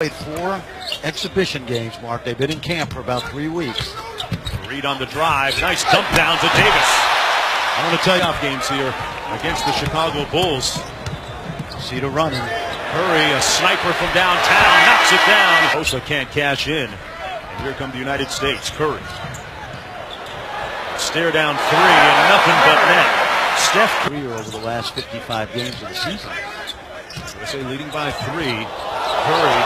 Played 4 exhibition games, Mark. They've been in camp for about 3 weeks. Reed on the drive. Nice dump down to Davis. I want to tell you off games here against the Chicago Bulls. See the running. Curry, a sniper from downtown, knocks it down. Bosa can't cash in. And here come the United States. Curry. Stare down 3 and nothing but net. Steph career over the last 55 games of the season. USA leading by 3. Curry.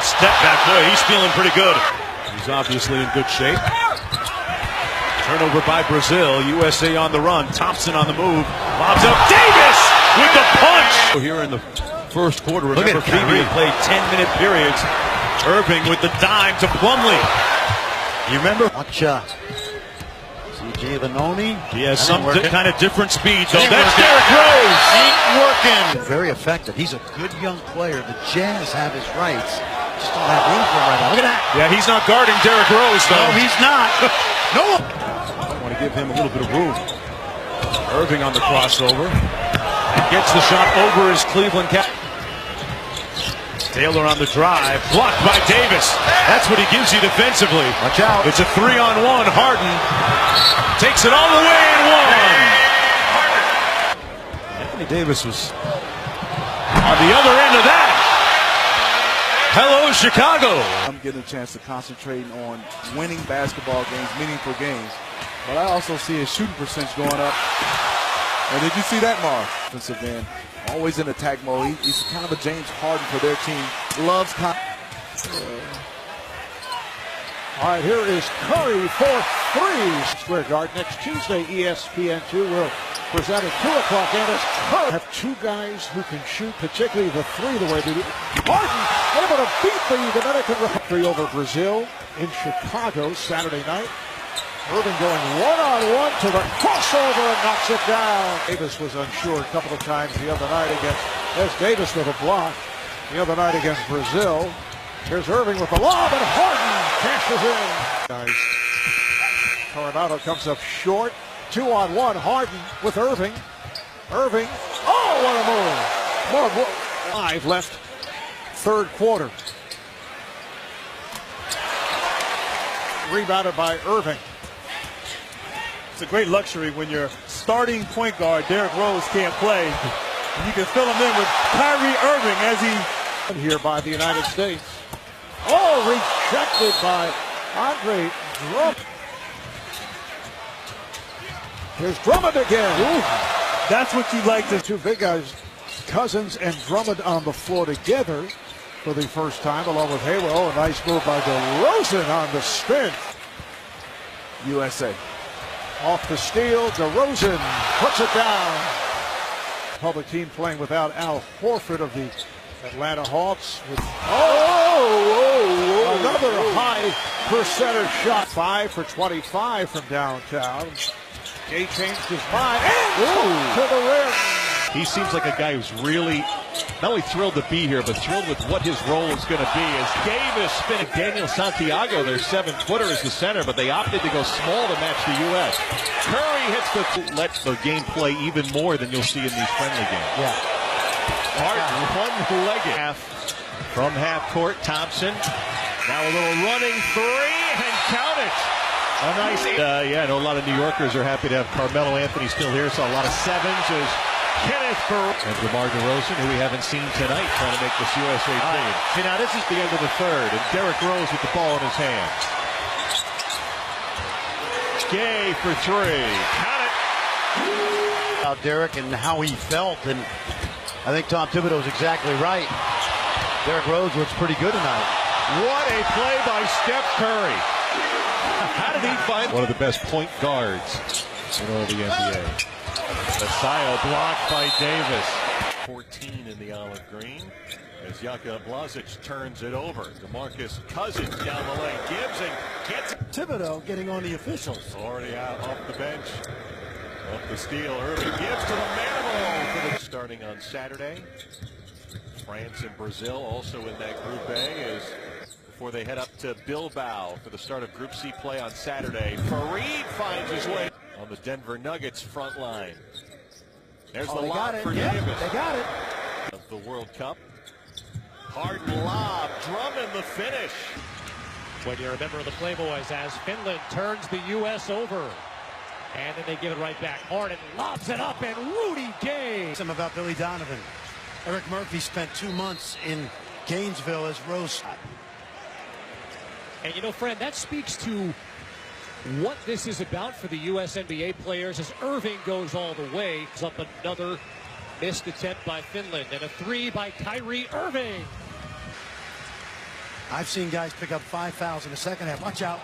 Step back play. He's feeling pretty good. He's obviously in good shape. Turnover by Brazil. USA on the run. Thompson on the move. Lobs up. Davis with the punch. Here in the first quarter. Remember, FIBA played 10-minute periods. Irving with the dime to Plumlee. You remember? Watch CJ Vanoni. He has some kind of different speed. So that's Derrick Rose. Ain't working. Very effective. He's a good young player. The Jazz have his rights. Just don't have room for him right now. Look at that. Yeah, he's not guarding Derrick Rose, though. No, he's not. No. I want to give him a little bit of room. Irving on the crossover. And gets the shot over his Cleveland cap. Taylor on the drive. Blocked by Davis. That's what he gives you defensively. Watch out. It's a 3-on-1. Harden takes it all the way and one. Anthony Davis was on the other end of that. Hello, Chicago. I'm getting a chance to concentrate on winning basketball games, meaningful games. But I also see his shooting percentage going up. And did you see that, Mark? Defensive end, always in attack mode. He's kind of a James Harden for their team. Loves. All right, here is Curry for 3. Square Guard next Tuesday. ESPN2 will present at 2 o'clock. And as Curry have 2 guys who can shoot, particularly the 3 the way they do. Harden able to beat the Dominican Republic over Brazil in Chicago Saturday night. Irving going one-on-one to the crossover and knocks it down. Davis was unsure a couple of times the other night against. There's Davis with a block the other night against Brazil. Here's Irving with the lob, and Harden cashes in. Guys, Coronado comes up short. 2-on-1. Harden with Irving. Irving. Oh, what a move! More 5 left. Third quarter. Rebounded by Irving. It's a great luxury when your starting point guard, Derrick Rose, can't play. And you can fill him in with Kyrie Irving as he... Here by the United States. Oh, rejected by Andre Drummond. Here's Drummond again. Ooh. That's what you like to... 2 big guys, Cousins and Drummond on the floor together for the first time, along with Hayward. Oh, a nice move by DeRozan on the spin. USA. Off the steal, DeRozan puts it down. Public team playing without Al Horford of the Atlanta Hawks. With another high percentage shot. 5 for 25 from downtown. Jay changed his mind and to the rim. He seems like a guy who's really not only thrilled to be here, but thrilled with what his role is going to be. As Davis spinning Daniel Santiago, their 7-footer, is the center, but they opted to go small to match the U.S. Curry hits the lets the game play even more than you'll see in these friendly games. Yeah. Harden, one-legged. From half court, Thompson. Now a little running 3 and count it. A nice. Yeah, I know a lot of New Yorkers are happy to have Carmelo Anthony still here. So a lot of 7s as Kenneth Burke and DeMar DeRozan, who we haven't seen tonight, trying to make this USA team. See, now this is the end of the third, and Derrick Rose with the ball in his hands. Gay for 3. Count it. About Derrick and how he felt, and I think Tom Thibodeau's exactly right. Derrick Rose looks pretty good tonight. What a play by Steph Curry. How did he find one of the best point guards in all the NBA? Messiah blocked by Davis. 14 in the olive green as Jaka Blazic turns it over. DeMarcus Cousins down the lane. Gibbs and gets it. Thibodeau getting on the officials. Already out off the bench. Off the steal. Irving Gibbs to the manimal for the starting on Saturday. France and Brazil also in that Group A is before they head up to Bilbao for the start of Group C play on Saturday. Fareed finds his way on the Denver Nuggets front line. There's the lob for Davis. They got it. Of the World Cup. Harden lob, Drummond the finish. When you're a member of the Playboys, as Finland turns the U.S. over. And then they give it right back. Harden lobs it up, and Rudy Gay. Something about Billy Donovan. Eric Murphy spent 2 months in Gainesville as Rose. And you know, friend, that speaks to what this is about for the U.S. NBA players as Irving goes all the way. It's up another missed attempt by Finland, and a three by Kyrie Irving. I've seen guys pick up 5 fouls in the second half. Watch out.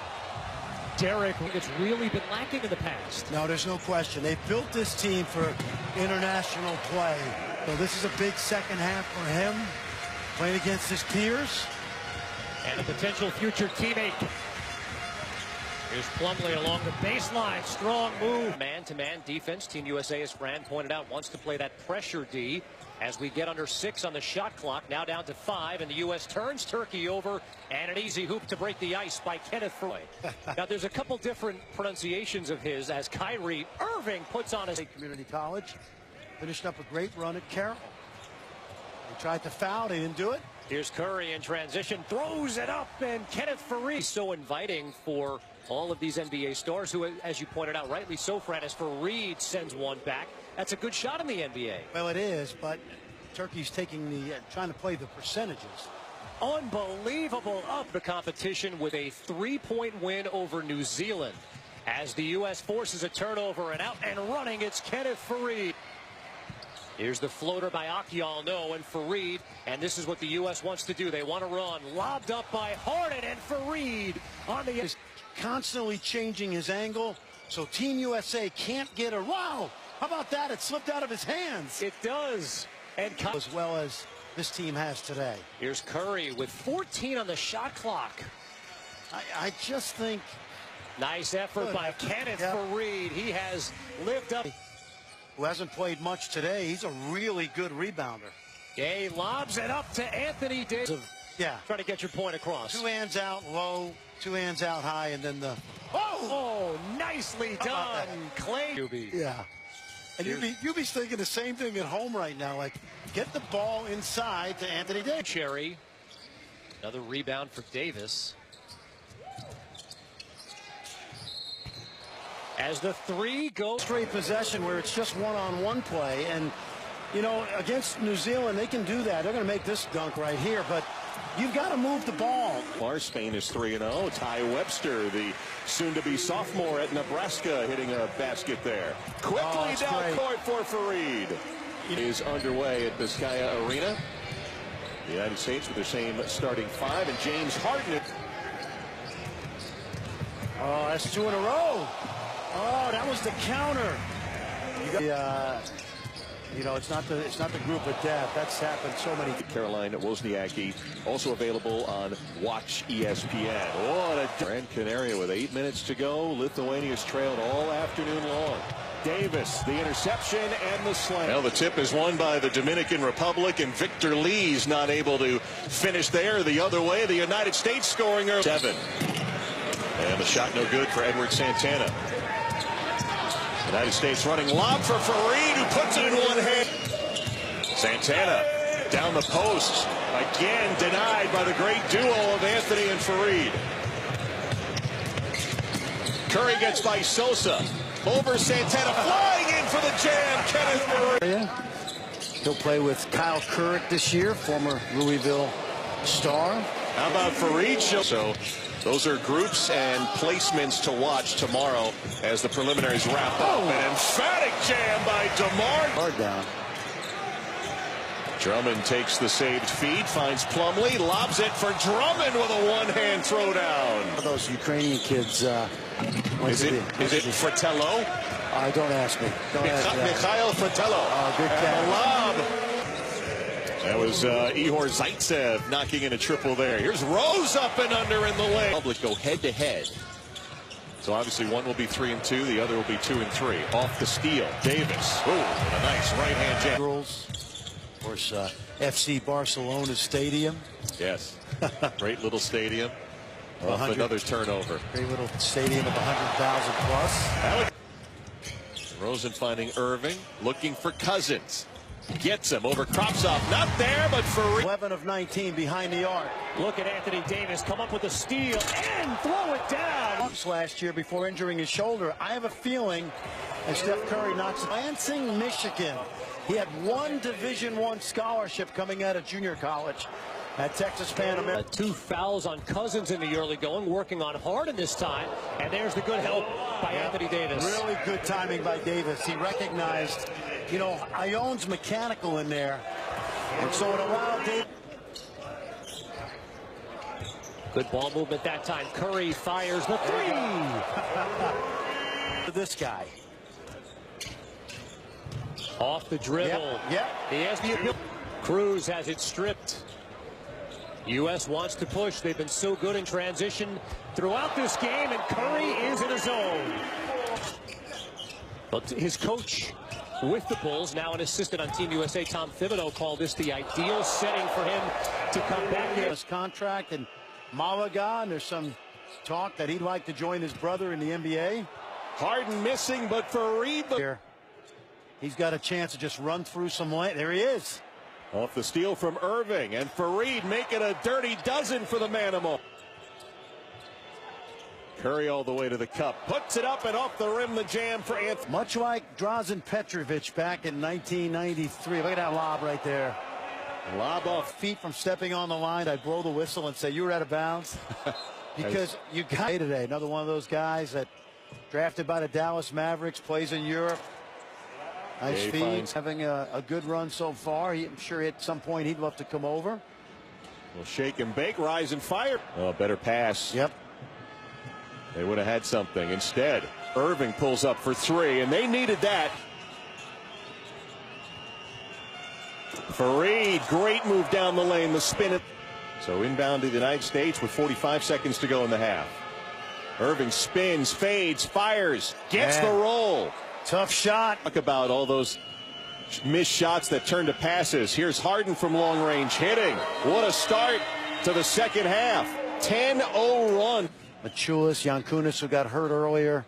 Derek, it's really been lacking in the past. No, there's no question. They've built this team for international play. So this is a big second half for him, playing against his peers. And a potential future teammate. Here's Plumlee along the baseline. Strong move. Man-to-man defense. Team USA, as Fran pointed out, wants to play that pressure D. As we get under 6 on the shot clock, now down to 5, and the U.S. turns Turkey over, and an easy hoop to break the ice by Kenneth Furley. Now, there's a couple different pronunciations of his as Kyrie Irving puts on his Community College. Finished up a great run at Carroll. They tried to foul, they didn't do it. Here's Curry in transition, throws it up, and Kenneth Furley. So inviting for all of these NBA stars who, as you pointed out, rightly so, Fran, as Faried sends one back. That's a good shot in the NBA. Well, it is, but Turkey's taking the trying to play the percentages. Unbelievable up the competition with a 3-point win over New Zealand. As the U.S. forces a turnover and out and running, it's Kenneth Faried. Here's the floater by Akialno and Faried, and this is what the U.S. wants to do. They want to run. Lobbed up by Harden, and Faried on the... He's constantly changing his angle, so Team USA can't get a... Wow! How about that? It slipped out of his hands. It does. And as well as this team has today. Here's Curry with 14 on the shot clock. I just think... Nice effort by Kenneth Faried. He has lived up... Who hasn't played much today. He's a really good rebounder. Gay lobs it up to Anthony Davis. Yeah. Trying to get your point across. 2 hands out low, 2 hands out high, and then the... Oh, nicely done, Clay. Yeah. And you'd be thinking the same thing at home right now. Like, get the ball inside to Anthony Davis. Cherry. Another rebound for Davis. As the three goes. Straight possession where it's just one-on-one play. And, you know, against New Zealand, they can do that. They're going to make this dunk right here. But you've got to move the ball. Spain is 3-0. Ty Webster, the soon-to-be sophomore at Nebraska, hitting a basket there. Quickly down court for Faried. Is underway at Vizcaya Arena. The United States with their same starting 5, and James Harden. Oh, that's 2 in a row. Oh, that was the counter. You know, it's not the group of death. That's happened so many. Caroline Wozniacki, also available on Watch ESPN. What a Gran Canaria with 8 minutes to go. Lithuania's trailed all afternoon long. Davis, the interception and the slam. Well, the tip is won by the Dominican Republic, and Victor Lee's not able to finish there. The other way, the United States scoring 7. And the shot no good for Edward Santana. United States running lob for Faried, who puts it in one hand. Santana down the post. Again denied by the great duo of Anthony and Faried. Curry gets by Sosa. Over Santana, flying in for the jam. Kenneth Faried. He'll play with Kyle Kurrick this year, former Louisville star. How about Faried? So those are groups and placements to watch tomorrow as the preliminaries wrap up. An emphatic jam by DeMar. Hard down. Drummond takes the saved feed, finds Plumlee, lobs it for Drummond with a one-hand throwdown. Those Ukrainian kids. Is it Fratello? Don't ask me. Don't ask me. Mikhail Fratello. Good catch. Lob. That was Ihor Zaitsev knocking in a triple there. Here's Rose up and under in the lane. Public go head-to-head. So obviously one will be 3-2, the other will be 2-3. Off the steal, Davis. Ooh, and a nice right-hand jab. Girls, of course, FC Barcelona Stadium. Yes, great little stadium. Another turnover. Great little stadium of 100,000 plus. Rosen finding Irving, looking for Cousins. Gets him over Kropsov. Not there, but for 11 of 19 behind the arc. Look at Anthony Davis come up with a steal and throw it down. Last year before injuring his shoulder. I have a feeling as Steph Curry knocks Lansing, Michigan. He had one Division I scholarship coming out of junior college at Texas Pan American. 2 fouls on Cousins in the early going, working on Harden this time. And there's the good help by Anthony Davis. Really good timing by Davis. He recognized, you know, Ion's mechanical in there. And so it allowed Davis. Good ball movement that time. Curry fires the 3. This guy. Off the dribble. Yep. He has the ability. Cruz has it stripped. U.S. wants to push. They've been so good in transition throughout this game, and Curry is in a zone. But his coach with the Bulls, now an assistant on Team USA, Tom Thibodeau, called this the ideal setting for him to come back in. His contract and Malaga, and there's some talk that he'd like to join his brother in the NBA. Harden missing, but Fareed Here, he's got a chance to just run through some lane. There he is. off the steal from Irving, and Fareed making a dirty dozen for the Manimal. Curry all the way to the cup, puts it up and off the rim, the jam for Anthony. Much like Drazen Petrovic back in 1993. Look at that lob right there. Lob off. Feet from stepping on the line. I'd blow the whistle and say you were out of bounds. Because you got today. Another one of those guys that drafted by the Dallas Mavericks, plays in Europe. Nice feet. Having a good run so far. I'm sure at some point he'd love to come over. Well, shake and bake, rise and fire. Oh, better pass. Yep. They would have had something. Instead, Irving pulls up for 3, and they needed that. Fareed, great move down the lane, the spin it. So inbound to the United States with 45 seconds to go in the half. Irving spins, fades, fires, gets the roll. Tough shot. Talk about all those missed shots that turn to passes. Here's Harden from long range hitting. What a start to the second half. 10-0 run. Machulis, Yankunis, who got hurt earlier.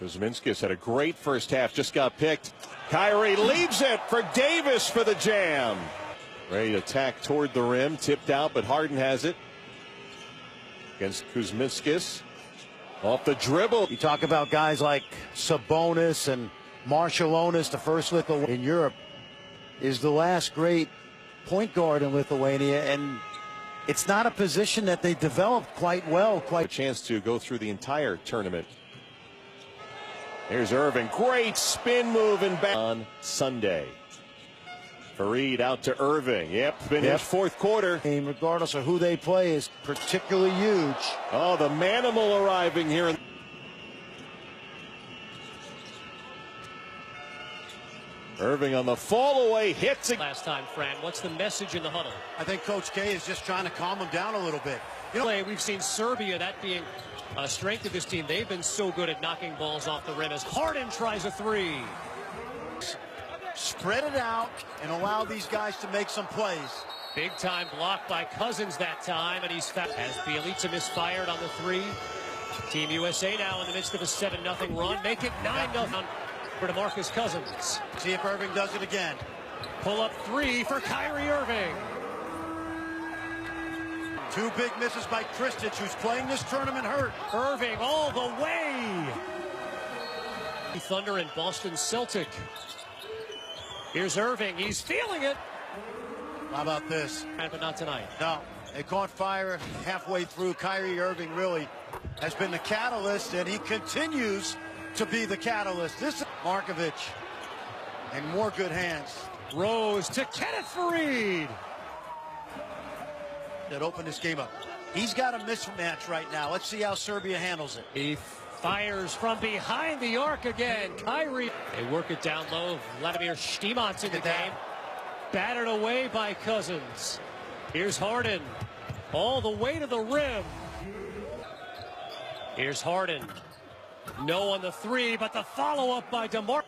Kuzminskis had a great first half, just got picked. Kyrie leaves it for Davis for the jam. Ready to attack toward the rim, tipped out, but Harden has it against Kuzminskis. Off the dribble. You talk about guys like Sabonis and Marshallonis, the first Lithuanian in Europe, is the last great point guard in Lithuania, and it's not a position that they developed quite well. A chance to go through the entire tournament. Here's Irving. Great spin move and back on Sunday. Fareed out to Irving. Yep, been his fourth quarter. Regardless of who they play, is particularly huge. Oh, the Manimal arriving here. Irving on the fall away, hits it. Last time, Fran, what's the message in the huddle? I think Coach K is just trying to calm him down a little bit. You know, we've seen Serbia, that being a strength of this team. They've been so good at knocking balls off the rim as Harden tries a 3. Spread it out and allow these guys to make some plays. Big time block by Cousins that time, and he's fouled. As Bielitsa misfired on the 3. Team USA now in the midst of a 7-0 run. Make it 9-0 for DeMarcus Cousins. See if Irving does it again. Pull up 3 for Kyrie Irving. 2 big misses by Kristich, who's playing this tournament hurt. Irving all the way. Thunder and Boston Celtic. Here's Irving. He's feeling it. How about this? But not tonight. No, it caught fire halfway through. Kyrie Irving really has been the catalyst, and he continues to be the catalyst. This is Markovic in more good hands. Rose to Kenneth Fareed. That opened this game up. He's got a mismatch right now. Let's see how Serbia handles it. He fires from behind the arc again. Kyrie. They work it down low. Vladimir Štimans in the game. Battered away by Cousins. Here's Harden. All the way to the rim. Here's Harden. No on the 3, but the follow-up by DeMar.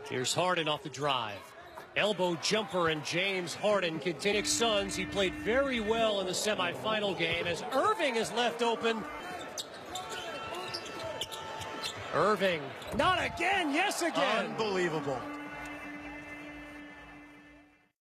Here's Harden off the drive. Elbow jumper, and James Harden continues. Suns, he played very well in the semifinal game as Irving is left open. Irving, not again, yes again. Unbelievable.